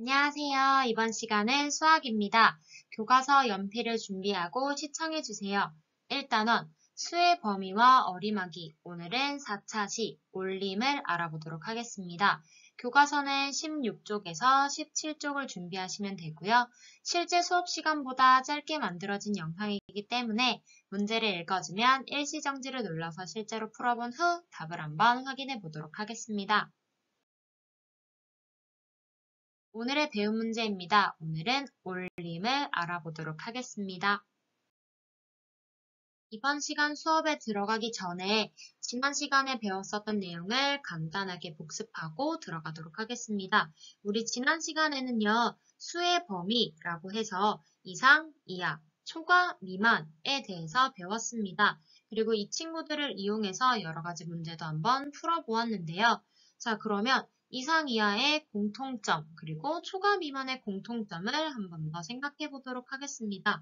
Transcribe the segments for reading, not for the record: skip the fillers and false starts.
안녕하세요. 이번 시간은 수학입니다. 교과서 연필을 준비하고 시청해주세요. 1단원, 수의 범위와 어림하기. 오늘은 4차 시, 올림을 알아보도록 하겠습니다. 교과서는 16쪽에서 17쪽을 준비하시면 되고요. 실제 수업 시간보다 짧게 만들어진 영상이기 때문에 문제를 읽어주면 일시정지를 눌러서 실제로 풀어본 후 답을 한번 확인해 보도록 하겠습니다. 오늘의 배운 문제입니다. 오늘은 올림을 알아보도록 하겠습니다. 이번 시간 수업에 들어가기 전에 지난 시간에 배웠었던 내용을 간단하게 복습하고 들어가도록 하겠습니다. 우리 지난 시간에는요, 수의 범위라고 해서 이상, 이하, 초과, 미만에 대해서 배웠습니다. 그리고 이 친구들을 이용해서 여러 가지 문제도 한번 풀어보았는데요. 자, 그러면 이상, 이하의 공통점, 그리고 초과, 미만의 공통점을 한 번 더 생각해 보도록 하겠습니다.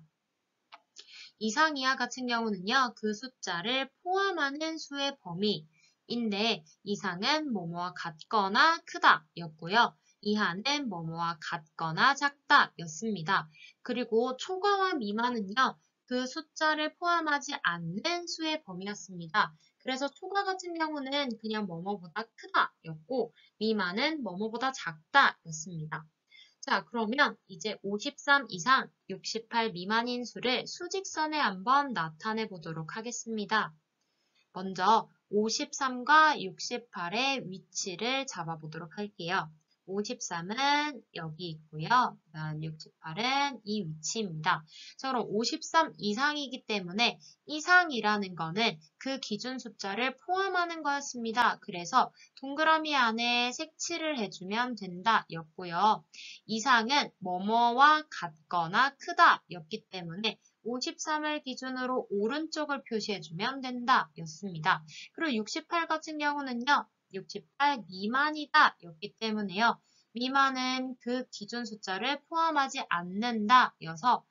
이상, 이하 같은 경우는요, 그 숫자를 포함하는 수의 범위인데, 이상은 뭐뭐와 같거나 크다 였고요. 이하는 뭐뭐와 같거나 작다 였습니다. 그리고 초과와 미만은요, 그 숫자를 포함하지 않는 수의 범위였습니다. 그래서 초과 같은 경우는 그냥 뭐뭐보다 크다 였고, 미만은 뭐뭐보다 작다 였습니다. 자, 그러면 이제 53 이상, 68 미만인 수를 수직선에 한번 나타내 보도록 하겠습니다. 먼저 53과 68의 위치를 잡아보도록 할게요. 53은 여기 있고요. 그다음 68은 이 위치입니다. 자, 그럼 53 이상이기 때문에 이상이라는 거는 그 기준 숫자를 포함하는 거였습니다. 그래서 동그라미 안에 색칠을 해주면 된다 였고요. 이상은 뭐뭐와 같거나 크다 였기 때문에 53을 기준으로 오른쪽을 표시해주면 된다 였습니다. 그리고 68 같은 경우는요. 68 미만이다 였기 때문에요. 미만은 그 기준 숫자를 포함하지 않는다 여서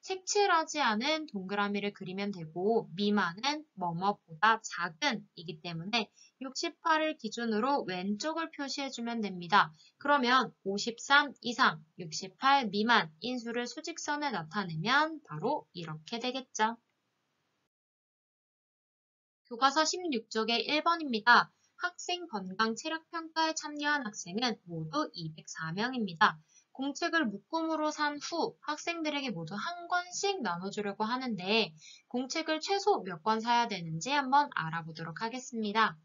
색칠하지 않은 동그라미를 그리면 되고 미만은 뭐뭐보다 작은 이기 때문에 68을 기준으로 왼쪽을 표시해주면 됩니다. 그러면 53 이상, 68 미만 인수를 수직선에 나타내면 바로 이렇게 되겠죠. 교과서 16쪽의 1번입니다. 학생 건강 체력 평가에 참여한 학생은 모두 204명입니다. 공책을 묶음으로 산 후 학생들에게 모두 한 권씩 나눠주려고 하는데 공책을 최소 몇 권 사야 되는지 한번 알아보도록 하겠습니다.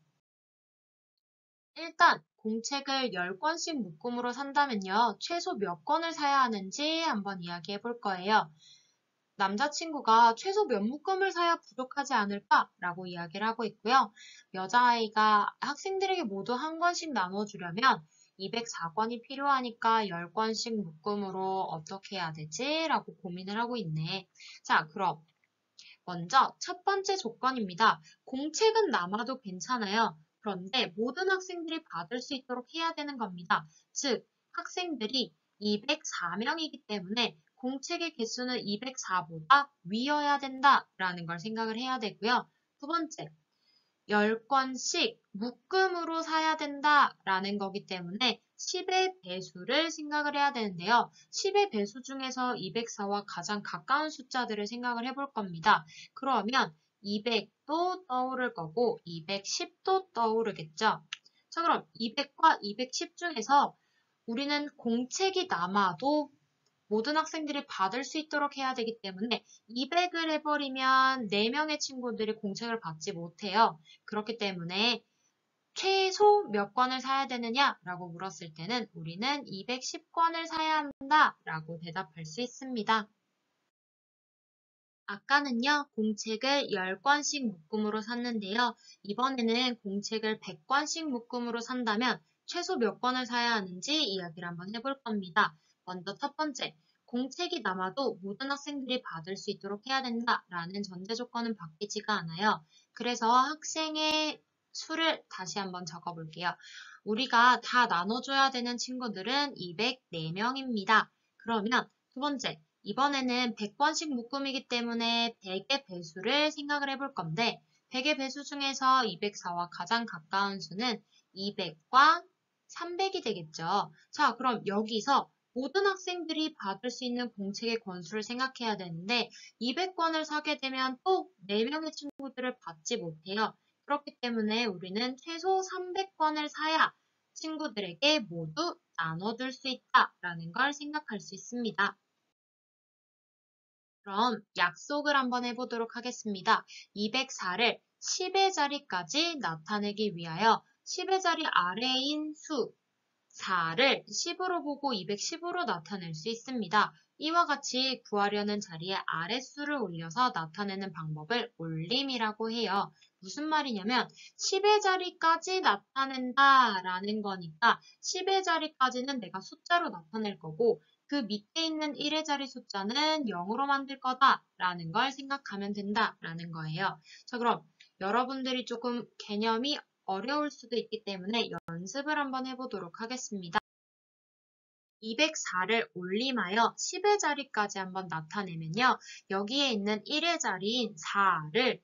일단 공책을 10권씩 묶음으로 산다면요. 최소 몇 권을 사야 하는지 한번 이야기해 볼 거예요. 남자친구가 최소 몇 묶음을 사야 부족하지 않을까라고 이야기를 하고 있고요. 여자아이가 학생들에게 모두 한 권씩 나눠주려면 204권이 필요하니까 10권씩 묶음으로 어떻게 해야 되지? 라고 고민을 하고 있네. 자, 그럼 먼저 첫 번째 조건입니다. 공책은 남아도 괜찮아요. 그런데 모든 학생들이 받을 수 있도록 해야 되는 겁니다. 즉, 학생들이 204명이기 때문에 공책의 개수는 204보다 위여야 된다라는 걸 생각을 해야 되고요. 두 번째, 10권씩 묶음으로 사야 된다라는 거기 때문에 10의 배수를 생각을 해야 되는데요. 10의 배수 중에서 204와 가장 가까운 숫자들을 생각을 해볼 겁니다. 그러면 200도 떠오를 거고 210도 떠오르겠죠. 자, 그럼 200과 210 중에서 우리는 공책이 남아도 모든 학생들이 받을 수 있도록 해야 되기 때문에 200을 해버리면 4명의 친구들이 공책을 받지 못해요. 그렇기 때문에 최소 몇 권을 사야 되느냐라고 물었을 때는 우리는 210권을 사야 한다라고 대답할 수 있습니다. 아까는요, 공책을 10권씩 묶음으로 샀는데요. 이번에는 공책을 100권씩 묶음으로 산다면 최소 몇 권을 사야 하는지 이야기를 한번 해볼 겁니다. 먼저 첫 번째, 공책이 남아도 모든 학생들이 받을 수 있도록 해야 된다라는 전제 조건은 바뀌지가 않아요. 그래서 학생의 수를 다시 한번 적어볼게요. 우리가 다 나눠줘야 되는 친구들은 204명입니다. 그러면 두 번째, 이번에는 100번씩 묶음이기 때문에 100의 배수를 생각을 해볼 건데 100의 배수 중에서 204와 가장 가까운 수는 200과 300이 되겠죠. 자, 그럼 여기서 모든 학생들이 받을 수 있는 공책의 권수를 생각해야 되는데 200권을 사게 되면 또 4명의 친구들을 받지 못해요. 그렇기 때문에 우리는 최소 300권을 사야 친구들에게 모두 나눠줄 수 있다라는 걸 생각할 수 있습니다. 그럼 약속을 한번 해보도록 하겠습니다. 204를 10의 자리까지 나타내기 위하여 10의 자리 아래인 수 4를 10으로 보고 210으로 나타낼 수 있습니다. 이와 같이 구하려는 자리에 아랫수를 올려서 나타내는 방법을 올림이라고 해요. 무슨 말이냐면 10의 자리까지 나타낸다라는 거니까 10의 자리까지는 내가 숫자로 나타낼 거고 그 밑에 있는 1의 자리 숫자는 0으로 만들 거다라는 걸 생각하면 된다라는 거예요. 자, 그럼 여러분들이 조금 개념이 어려울 수도 있기 때문에 연습을 한번 해보도록 하겠습니다. 204를 올림하여 10의 자리까지 한번 나타내면요. 여기에 있는 1의 자리인 4를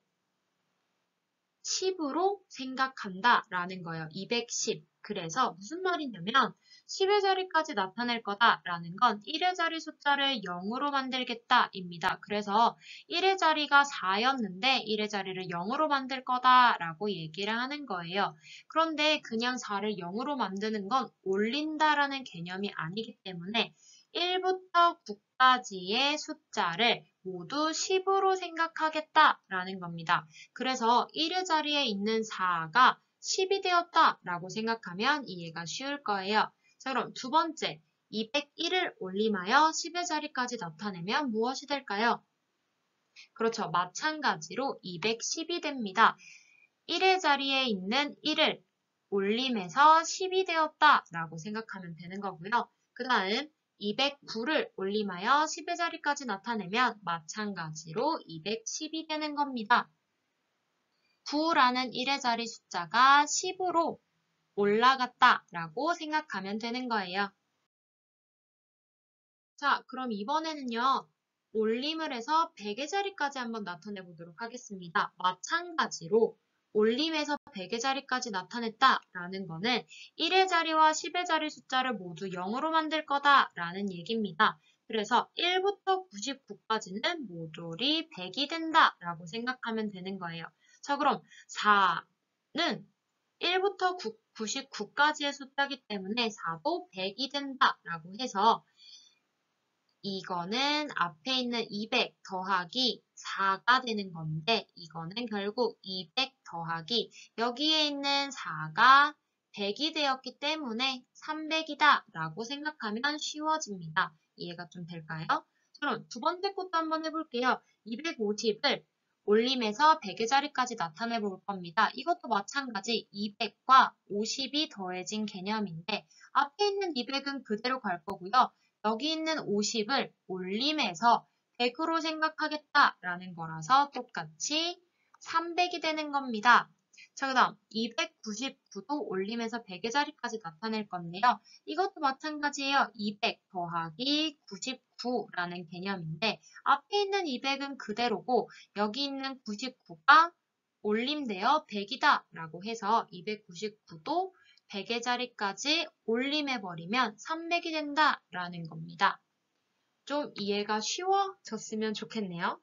10으로 생각한다 라는 거예요. 210. 그래서 무슨 말이냐면 10의 자리까지 나타낼 거다 라는 건 1의 자리 숫자를 0으로 만들겠다 입니다. 그래서 1의 자리가 4였는데 1의 자리를 0으로 만들 거다 라고 얘기를 하는 거예요. 그런데 그냥 4를 0으로 만드는 건 올린다라는 개념이 아니기 때문에 1부터 9까지의 숫자를 모두 10으로 생각하겠다라는 겁니다. 그래서 1의 자리에 있는 4가 10이 되었다라고 생각하면 이해가 쉬울 거예요. 자, 그럼 두 번째, 201을 올림하여 10의 자리까지 나타내면 무엇이 될까요? 그렇죠. 마찬가지로 210이 됩니다. 1의 자리에 있는 1을 올림해서 10이 되었다라고 생각하면 되는 거고요. 그 다음 209를 올림하여 10의 자리까지 나타내면 마찬가지로 210이 되는 겁니다. 9라는 1의 자리 숫자가 10으로 올라갔다라고 생각하면 되는 거예요. 자, 그럼 이번에는요. 올림을 해서 100의 자리까지 한번 나타내 보도록 하겠습니다. 마찬가지로 올림에서 100의 자리까지 나타냈다라는 거는 1의 자리와 10의 자리 숫자를 모두 0으로 만들 거다라는 얘기입니다. 그래서 1부터 99까지는 모조리 100이 된다라고 생각하면 되는 거예요. 자, 그럼 4는 1부터 99까지의 숫자이기 때문에 4도 100이 된다라고 해서 이거는 앞에 있는 200 더하기 4가 되는 건데 이거는 결국 200 더하기 여기에 있는 4가 100이 되었기 때문에 300이다 라고 생각하면 쉬워집니다. 이해가 좀 될까요? 그럼 두 번째 것도 한번 해볼게요. 250을 올림해서 100의 자리까지 나타내 볼 겁니다. 이것도 마찬가지 200과 50이 더해진 개념인데 앞에 있는 200은 그대로 갈 거고요. 여기 있는 50을 올림해서 100으로 생각하겠다라는 거라서 똑같이 300이 되는 겁니다. 자, 그 다음 299도 올림해서 100의 자리까지 나타낼 건데요. 이것도 마찬가지예요. 200 더하기 99라는 개념인데 앞에 있는 200은 그대로고 여기 있는 99가 올림되어 100이다 라고 해서 299도 100의 자리까지 올림해버리면 300이 된다라는 겁니다. 좀 이해가 쉬워졌으면 좋겠네요.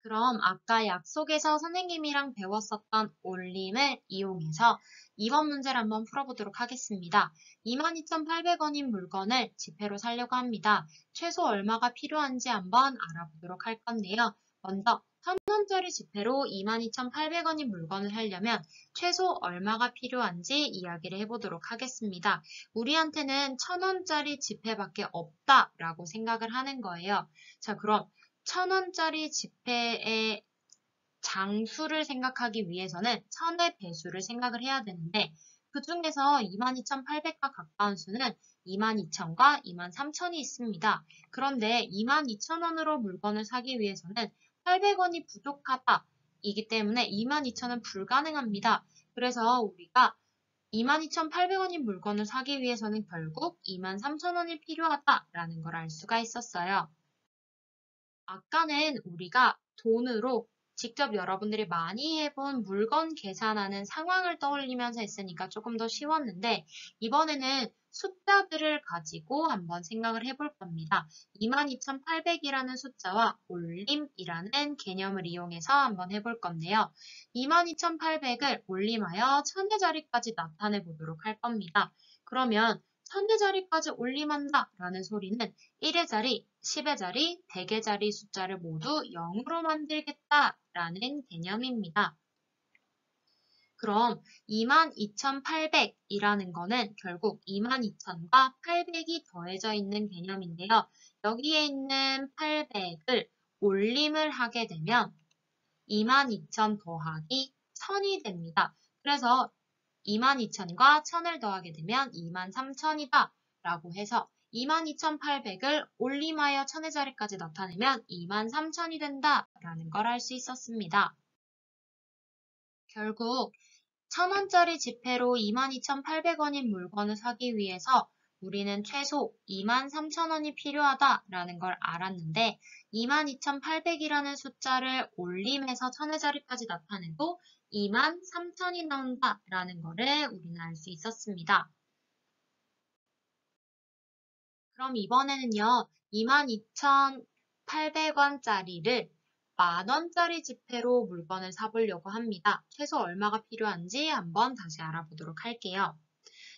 그럼 아까 약속에서 선생님이랑 배웠었던 올림을 이용해서 이번 문제를 한번 풀어보도록 하겠습니다. 22,800원인 물건을 지폐로 사려고 합니다. 최소 얼마가 필요한지 한번 알아보도록 할 건데요. 먼저 1,000원짜리 지폐로 22,800원인 물건을 사려면 최소 얼마가 필요한지 이야기를 해보도록 하겠습니다. 우리한테는 1,000원짜리 지폐밖에 없다라고 생각을 하는 거예요. 자, 그럼 1,000원짜리 지폐의 장수를 생각하기 위해서는 1,000의 배수를 생각을 해야 되는데 그 중에서 22,800과 가까운 수는 22,000과 23,000이 있습니다. 그런데 22,000원으로 물건을 사기 위해서는 800원이 부족하다. 이기 때문에 22,000은 불가능합니다. 그래서 우리가 22,800원인 물건을 사기 위해서는 결국 23,000원이 필요하다라는 걸 알 수가 있었어요. 아까는 우리가 돈으로 직접 여러분들이 많이 해본 물건 계산하는 상황을 떠올리면서 했으니까 조금 더 쉬웠는데 이번에는 숫자들을 가지고 한번 생각을 해볼 겁니다. 22,800이라는 숫자와 올림이라는 개념을 이용해서 한번 해볼 건데요. 22,800을 올림하여 천의 자리까지 나타내 보도록 할 겁니다. 그러면 천의 자리까지 올림한다 라는 소리는 1의 자리, 10의 자리, 100의 자리 숫자를 모두 0으로 만들겠다 라는 개념입니다. 그럼 22,800이라는 거는 결국 22,000과 800이 더해져 있는 개념인데요. 여기에 있는 800을 올림을 하게 되면 22,000 더하기 1000이 됩니다. 그래서 22,000과 1000을 더하게 되면 23,000이다 라고 해서 22,800을 올림하여 천의 자리까지 나타내면 23,000이 된다 라는 걸 알 수 있었습니다. 결국 1,000원짜리 지폐로 22,800원인 물건을 사기 위해서 우리는 최소 23,000원이 필요하다라는 걸 알았는데 22,800이라는 숫자를 올림해서 천의 자리까지 나타내도 23,000이 나온다라는 거를 우리는 알 수 있었습니다. 그럼 이번에는요. 22,800원짜리를 만원짜리 지폐로 물건을 사보려고 합니다. 최소 얼마가 필요한지 한번 다시 알아보도록 할게요.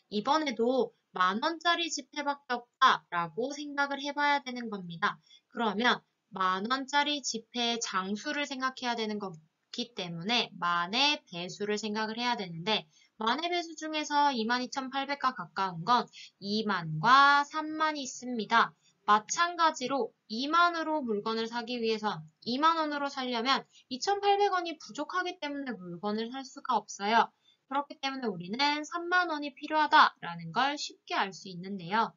이번에도 만원짜리 지폐밖에 없다라고 생각을 해봐야 되는 겁니다. 그러면 만원짜리 지폐의 장수를 생각해야 되는 거기 때문에 만의 배수를 생각을 해야 되는데 만의 배수 중에서 22,800과 가까운 건 2만과 3만이 있습니다. 마찬가지로 2만으로 물건을 사기 위해선 2만원으로 사려면 2,800원이 부족하기 때문에 물건을 살 수가 없어요. 그렇기 때문에 우리는 3만 원이 필요하다라는 걸 쉽게 알 수 있는데요.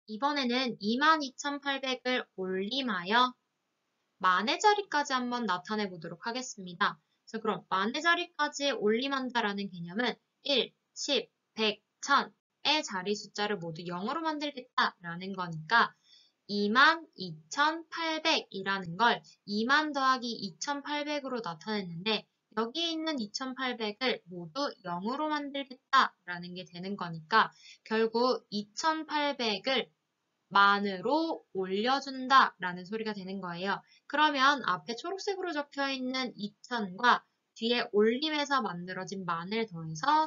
이번에는 22,800을 올림하여 만의 자리까지 한번 나타내 보도록 하겠습니다. 자, 그럼 만의 자리까지 올림한다라는 개념은 1, 10, 100, 1000의 자리 숫자를 모두 0으로 만들겠다라는 거니까 22,800이라는 걸 2만 더하기 2,800으로 나타냈는데 여기 있는 2,800을 모두 0으로 만들겠다라는 게 되는 거니까 결국 2,800을 만으로 올려준다라는 소리가 되는 거예요. 그러면 앞에 초록색으로 적혀 있는 2,000과 뒤에 올림해서 만들어진 만을 더해서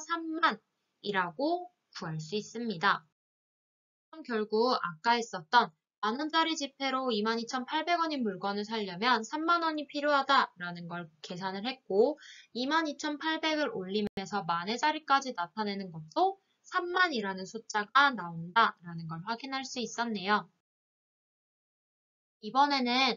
3만이라고 구할 수 있습니다. 그럼 결국 아까 했었던 만원짜리 지폐로 22,800원인 물건을 사려면 3만원이 필요하다라는 걸 계산을 했고 22,800을 올리면서 만의 자리까지 나타내는 것도 3만이라는 숫자가 나온다라는 걸 확인할 수 있었네요. 이번에는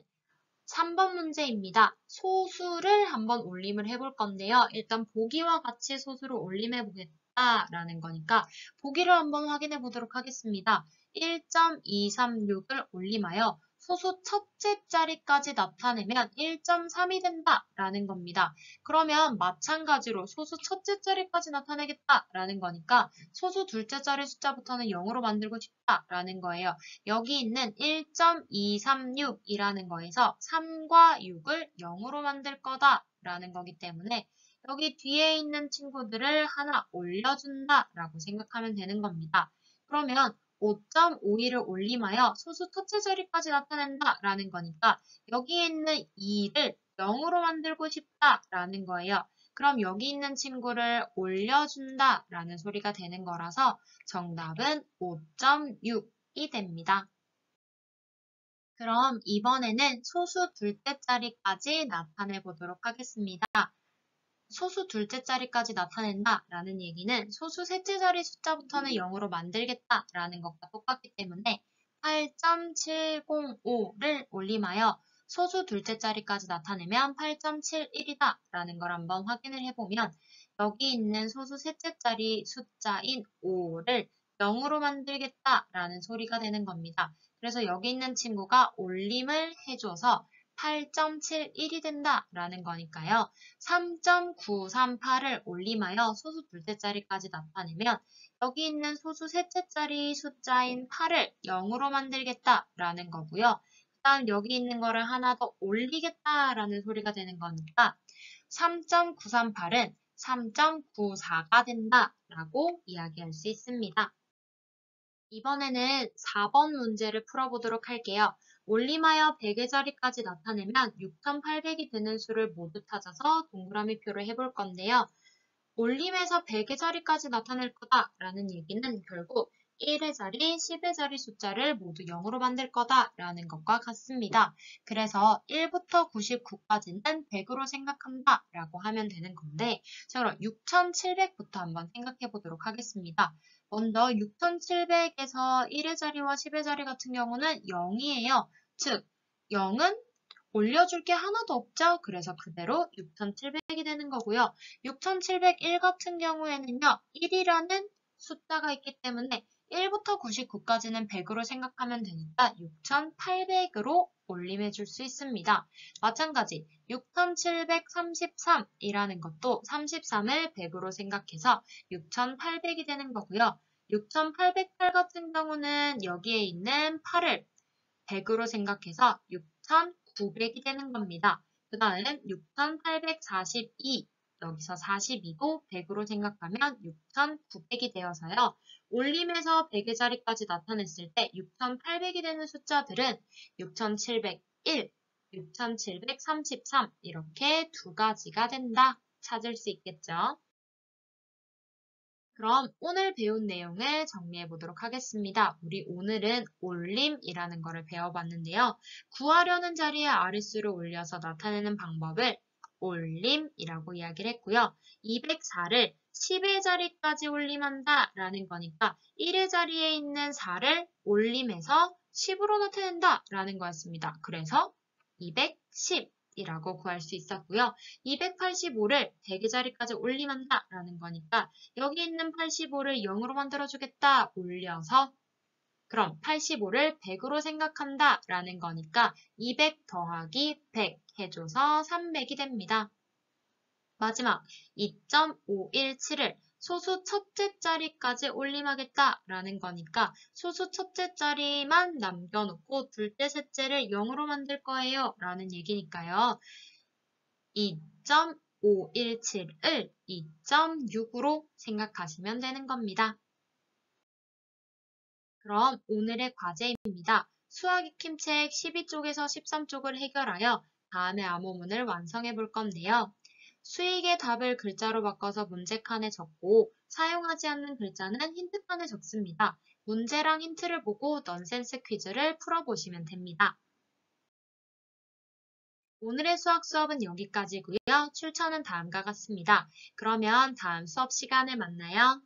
3번 문제입니다. 소수를 한번 올림을 해볼 건데요. 일단 보기와 같이 소수를 올림해 보겠다라는 거니까 보기를 한번 확인해 보도록 하겠습니다. 1.236을 올림하여 소수 첫째 자리까지 나타내면 1.3이 된다라는 겁니다. 그러면 마찬가지로 소수 첫째 자리까지 나타내겠다라는 거니까 소수 둘째 자리 숫자부터는 0으로 만들고 싶다라는 거예요. 여기 있는 1.236이라는 거에서 3과 6을 0으로 만들 거다라는 거기 때문에 여기 뒤에 있는 친구들을 하나 올려준다라고 생각하면 되는 겁니다. 그러면 5.52를 올림하여 소수 첫째 자리까지 나타낸다라는 거니까 여기 있는 2를 0으로 만들고 싶다라는 거예요. 그럼 여기 있는 친구를 올려준다라는 소리가 되는 거라서 정답은 5.6이 됩니다. 그럼 이번에는 소수 둘째 자리까지 나타내 보도록 하겠습니다. 소수 둘째 자리까지 나타낸다 라는 얘기는 소수 셋째 자리 숫자부터는 0으로 만들겠다 라는 것과 똑같기 때문에 8.705를 올림하여 소수 둘째 자리까지 나타내면 8.71이다 라는 걸 한번 확인을 해보면 여기 있는 소수 셋째 자리 숫자인 5를 0으로 만들겠다 라는 소리가 되는 겁니다. 그래서 여기 있는 친구가 올림을 해줘서 8.71이 된다라는 거니까요. 3.938을 올림하여 소수 둘째 자리까지 나타내면 여기 있는 소수 셋째 자리 숫자인 8을 0으로 만들겠다라는 거고요. 그 다음 여기 있는 거를 하나 더 올리겠다라는 소리가 되는 거니까 3.938은 3.94가 된다라고 이야기할 수 있습니다. 이번에는 4번 문제를 풀어보도록 할게요. 올림하여 100의 자리까지 나타내면 6,800이 되는 수를 모두 찾아서 동그라미 표를 해볼 건데요. 올림에서 100의 자리까지 나타낼 거다라는 얘기는 결국 1의 자리, 10의 자리 숫자를 모두 0으로 만들 거다라는 것과 같습니다. 그래서 1부터 99까지는 100으로 생각한다라고 하면 되는 건데, 자, 그럼 6700부터 한번 생각해 보도록 하겠습니다. 먼저 6700에서 1의 자리와 10의 자리 같은 경우는 0이에요. 즉, 0은 올려줄 게 하나도 없죠. 그래서 그대로 6700이 되는 거고요. 6701 같은 경우에는요. 1이라는 숫자가 있기 때문에 1부터 99까지는 100으로 생각하면 되니까 6800으로 올림해 줄 수 있습니다. 마찬가지 6733이라는 것도 33을 100으로 생각해서 6800이 되는 거고요. 6808 같은 경우는 여기에 있는 8을 100으로 생각해서 6900이 되는 겁니다. 그 다음 6842, 여기서 42도 100으로 생각하면 6900이 되어서요. 올림에서 100의 자리까지 나타냈을 때 6800이 되는 숫자들은 6701, 6733 이렇게 두 가지가 된다 찾을 수 있겠죠. 그럼 오늘 배운 내용을 정리해 보도록 하겠습니다. 우리 오늘은 올림이라는 것을 배워봤는데요. 구하려는 자리에 아랫수를 올려서 나타내는 방법을 올림이라고 이야기를 했고요. 204를 10의 자리까지 올림한다 라는 거니까 1의 자리에 있는 4를 올림해서 10으로 나타낸다 라는 거였습니다. 그래서 210 이라고 구할 수 있었고요. 285를 100의 자리까지 올림한다 라는 거니까 여기 있는 85를 0으로 만들어주겠다 올려서 그럼 85를 100으로 생각한다 라는 거니까 200 더하기 100 해줘서 300이 됩니다. 마지막 2.517을 소수 첫째 자리까지 올림하겠다 라는 거니까 소수 첫째 자리만 남겨놓고 둘째, 셋째를 0으로 만들 거예요 라는 얘기니까요. 2.517을 2.6으로 생각하시면 되는 겁니다. 그럼 오늘의 과제입니다. 수학 익힘책 12쪽에서 13쪽을 해결하여 다음의 암호문을 완성해 볼 건데요. 수익의 답을 글자로 바꿔서 문제칸에 적고 사용하지 않는 글자는 힌트칸에 적습니다. 문제랑 힌트를 보고 넌센스 퀴즈를 풀어보시면 됩니다. 오늘의 수업은 여기까지고요. 출처는 다음과 같습니다. 그러면 다음 수업 시간에 만나요.